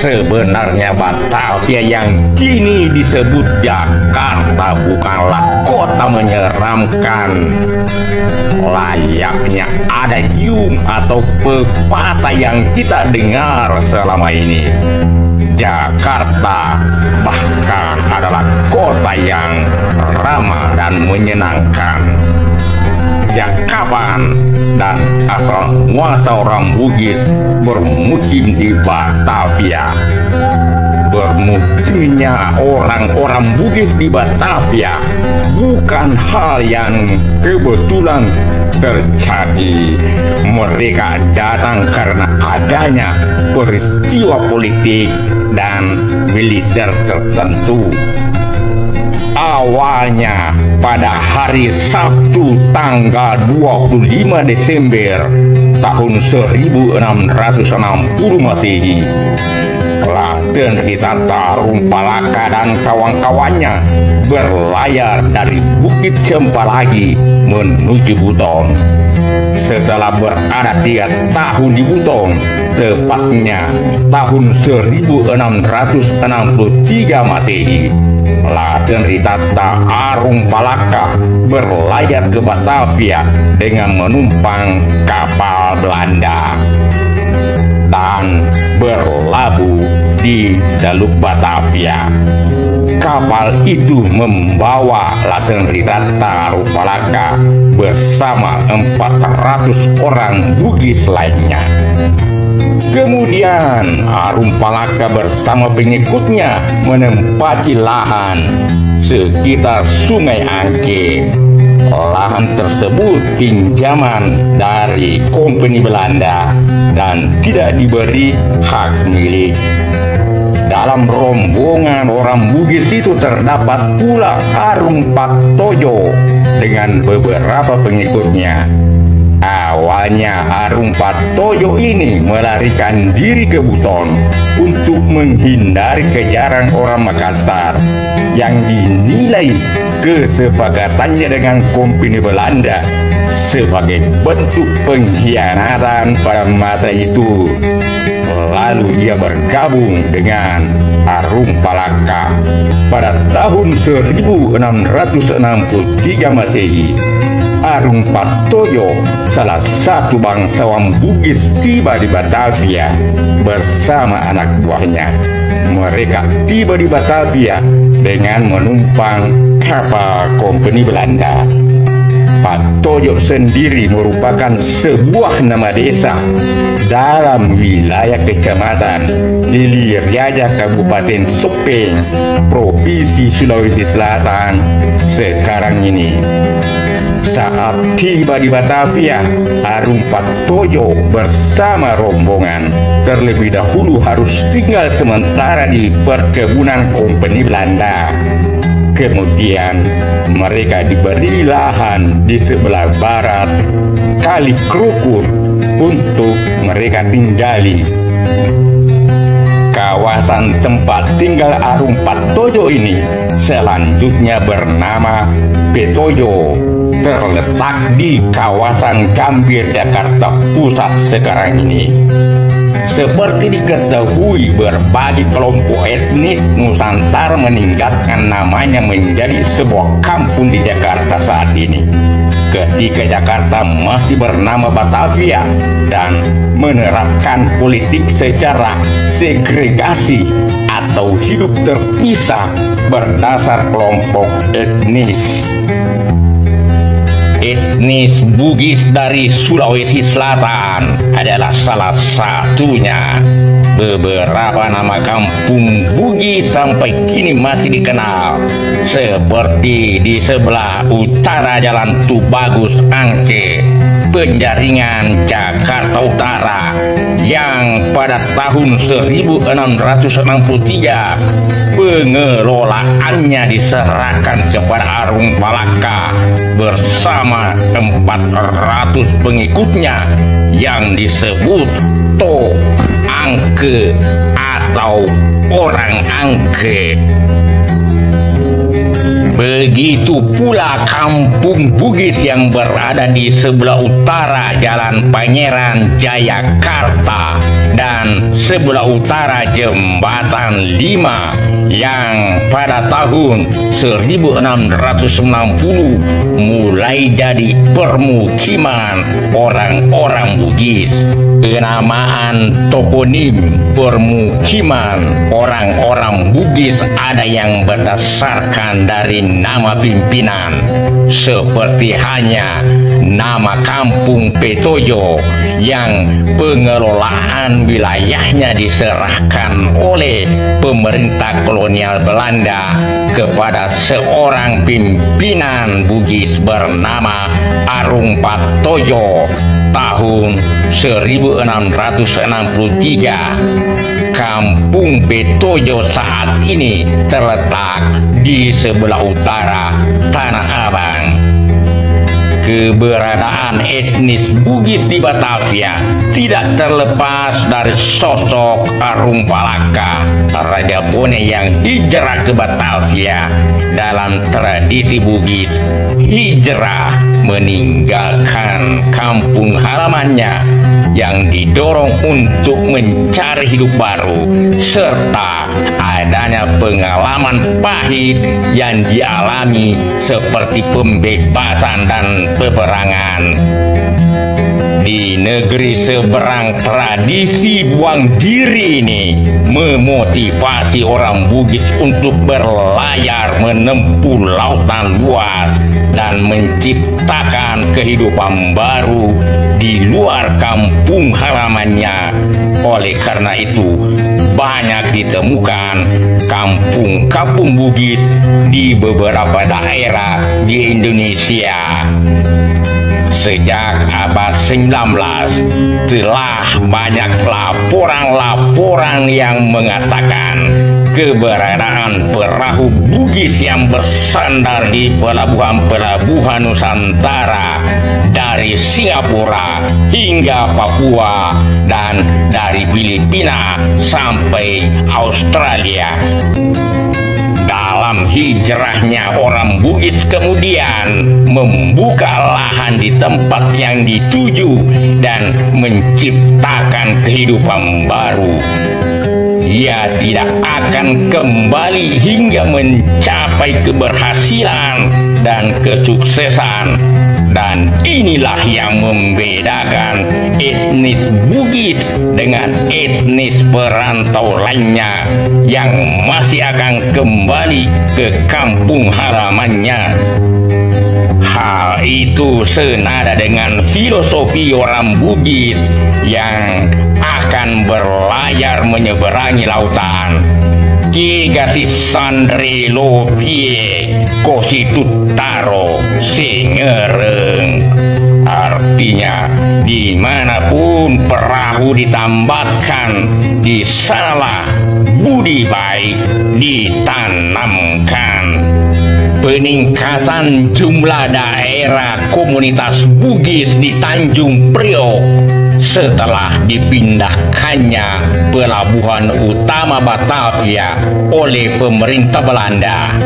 Sebenarnya Batavia yang kini disebut Jakarta bukanlah kota menyeramkan. Layaknya ada gium atau pepatah yang kita dengar selama ini, Jakarta bahkan adalah kota yang ramah dan menyenangkan. Sejak kapan dan asal muasal orang Bugis bermukim di Batavia? Bermukimnya orang-orang Bugis di Batavia bukan hal yang kebetulan terjadi. Mereka datang karena adanya peristiwa politik dan militer tertentu. Awalnya pada hari Sabtu tanggal 25 Desember tahun 1660 Masehi, Raden Ritata Rumpalaka dan kawan-kawannya berlayar dari Bukit Cempalagi menuju Buton. Setelah berada 3 tahun di Buton, tepatnya tahun 1663 Masehi, Raden Ritata Rumpalaka berlayar ke Batavia dengan menumpang kapal Belanda dan berlabuh di Teluk Batavia. Kapal itu membawa Raden Ritata Rumpalaka bersama 400 orang Bugis lainnya. Kemudian Rumpalaka bersama pengikutnya menempati lahan sekitar Sungai Angke. Lahan tersebut pinjaman dari Kompeni Belanda dan tidak diberi hak milik. Dalam rombongan orang Bugis itu terdapat pula Arumpak Tojo dengan beberapa pengikutnya. Awalnya Arumpak Tojo ini melarikan diri ke Buton untuk menghindari kejaran orang Makassar yang dinilai kesepakatannya dengan Kompeni Belanda sebagai bentuk pengkhianatan pada masa itu. Lalu ia bergabung dengan Rumpalaka pada tahun 1663 Masehi. Arumpak Tojo, salah satu bangsawan Bugis, tiba di Batavia bersama anak buahnya. Mereka tiba di Batavia dengan menumpang kapal Kompeni Belanda. Pak Tojo sendiri merupakan sebuah nama desa dalam wilayah kecamatan Lilieriaja, Kabupaten Sopeng, Provinsi Sulawesi Selatan sekarang ini. Saat tiba di Batavia, Arumpak Tojo bersama rombongan terlebih dahulu harus tinggal sementara di perkebunan Kompeni Belanda. Kemudian mereka diberi lahan di sebelah barat Kali Krukur untuk mereka tinggali. Kawasan tempat tinggal Arumpak Tojo ini selanjutnya bernama Petojo, terletak di kawasan Gambir, Jakarta Pusat sekarang ini. Seperti diketahui, berbagai kelompok etnis Nusantara meninggalkan namanya menjadi sebuah kampung di Jakarta saat ini, ketika Jakarta masih bernama Batavia dan menerapkan politik secara segregasi atau hidup terpisah berdasar kelompok etnis. Etnis Bugis dari Sulawesi Selatan adalah salah satunya. Beberapa nama kampung Bugis sampai kini masih dikenal, seperti di sebelah utara Jalan Tubagus Angke, Penjaringan, Jakarta Utara, yang pada tahun 1663 pengelolaannya diserahkan kepada Rumpalaka bersama 400 pengikutnya yang disebut To Angke atau orang Angke. Begitu pula kampung Bugis yang berada di sebelah utara Jalan Pangeran Jayakarta dan sebelah utara Jembatan 5 yang pada tahun 1690 mulai jadi permukiman orang-orang Bugis. Kenamaan toponim permukiman orang-orang Bugis ada yang berdasarkan dari nama pimpinan, seperti hanya nama Kampung Petojo yang pengelolaan wilayahnya diserahkan oleh pemerintah kolonial Belanda kepada seorang pimpinan Bugis bernama Arung Patojo tahun 1663. Kampung Petojo saat ini terletak di sebelah utara Tanah Abang. Keberadaan etnis Bugis di Batavia tidak terlepas dari sosok Arung Palaka, Raja Bone yang hijrah ke Batavia. Dalam tradisi Bugis, hijrah meninggalkan kampung halamannya yang didorong untuk mencari hidup baru, serta adanya pengalaman pahit yang dialami seperti pembebasan dan peperangan. Di negeri seberang, tradisi buang diri ini memotivasi orang Bugis untuk berlayar menempuh lautan luas dan menciptakan kehidupan baru di luar kampung halamannya. Oleh karena itu, banyak ditemukan kampung-kampung Bugis di beberapa daerah di Indonesia. Sejak abad 19 telah banyak laporan-laporan yang mengatakan keberadaan perahu Bugis yang bersandar di pelabuhan-pelabuhan Nusantara dari Singapura hingga Papua dan dari Filipina sampai Australia. Dalam hijrahnya, orang Bugis kemudian membuka lahan di tempat yang dituju dan menciptakan kehidupan baru. Ia tidak akan kembali hingga mencapai keberhasilan dan kesuksesan. Dan inilah yang membedakan etnis Bugis dengan etnis perantau lainnya yang masih akan kembali ke kampung halamannya. Hal itu senada dengan filosofi orang Bugis yang akan berlayar menyeberangi lautan. Ki gasi sandre lopie kosi tutaro singereng. Artinya, dimanapun perahu ditambatkan, di sanalah budi baik ditanamkan. Peningkatan jumlah daerah komunitas Bugis di Tanjung Priok setelah dipindahkannya pelabuhan utama Batavia oleh pemerintah Belanda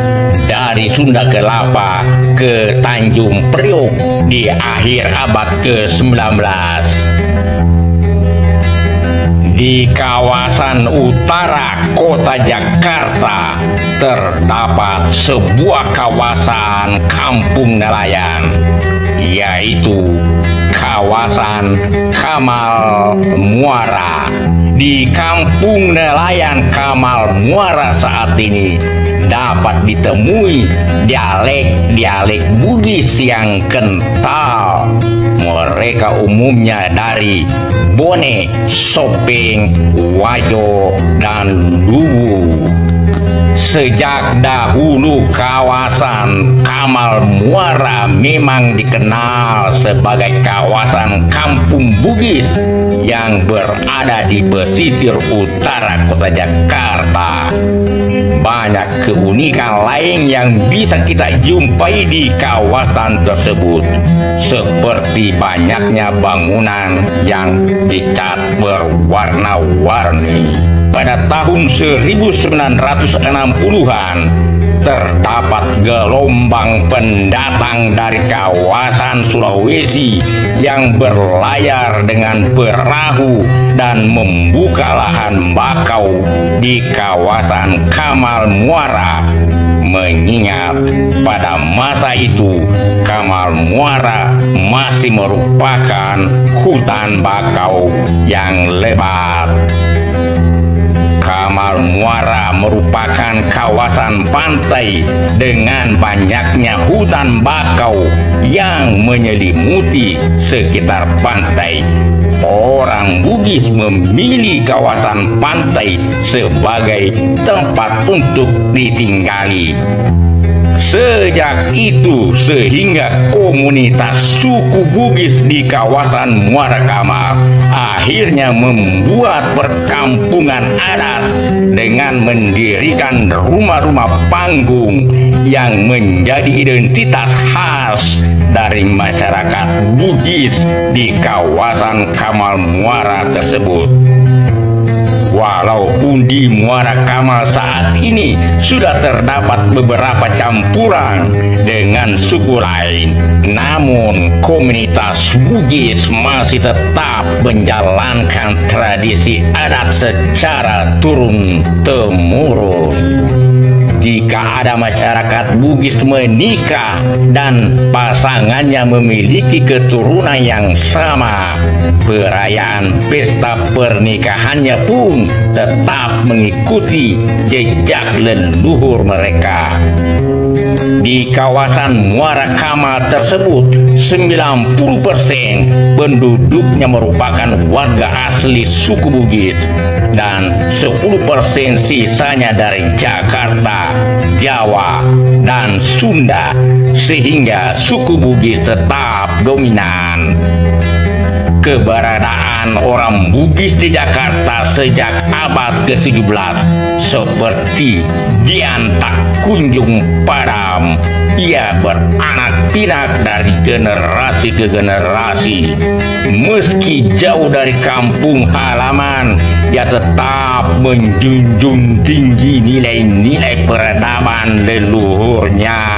dari Sunda Kelapa ke Tanjung Priok di akhir abad ke-19. Di kawasan utara kota Jakarta terdapat sebuah kawasan kampung nelayan, yaitu kawasan Kamal Muara. Di kampung nelayan Kamal Muara saat ini dapat ditemui dialek-dialek Bugis yang kental. Mereka umumnya dari Bone, Sopeng, Wajo, dan Luwu. Sejak dahulu kawasan Kamal Muara memang dikenal sebagai kawasan kampung Bugis yang berada di pesisir utara kota Jakarta. Banyak keunikan lain yang bisa kita jumpai di kawasan tersebut, seperti banyaknya bangunan yang dicat berwarna-warni. Pada tahun 1960-an terdapat gelombang pendatang dari kawasan Sulawesi yang berlayar dengan perahu dan membuka lahan bakau di kawasan Kamal Muara. Mengingat pada masa itu Kamal Muara masih merupakan hutan bakau yang lebat. Kamal Muara merupakan kawasan pantai dengan banyaknya hutan bakau yang menyelimuti sekitar pantai. Orang Bugis memilih kawasan pantai sebagai tempat untuk ditinggali. Sejak itu sehingga komunitas suku Bugis di kawasan Muara Kamal akhirnya membuat perkampungan adat dengan mendirikan rumah-rumah panggung yang menjadi identitas khas dari masyarakat Bugis di kawasan Kamal Muara tersebut. Walaupun di Muara Kamal saat ini sudah terdapat beberapa campuran dengan suku lain, namun komunitas Bugis masih tetap menjalankan tradisi adat secara turun-temurun. Jika ada masyarakat Bugis menikah dan pasangannya memiliki keturunan yang sama, perayaan pesta pernikahannya pun tetap mengikuti jejak leluhur mereka. Di kawasan Muara Kamal tersebut, 90% penduduknya merupakan warga asli suku Bugis dan 10% sisanya dari Jakarta, Jawa, dan Sunda, sehingga suku Bugis tetap dominan. Keberadaan orang Bugis di Jakarta sejak abad ke-17 seperti Dian tak kunjung padam. Ia beranak pinak dari generasi ke generasi. Meski jauh dari kampung halaman, ia tetap menjunjung tinggi nilai-nilai peradaban leluhurnya.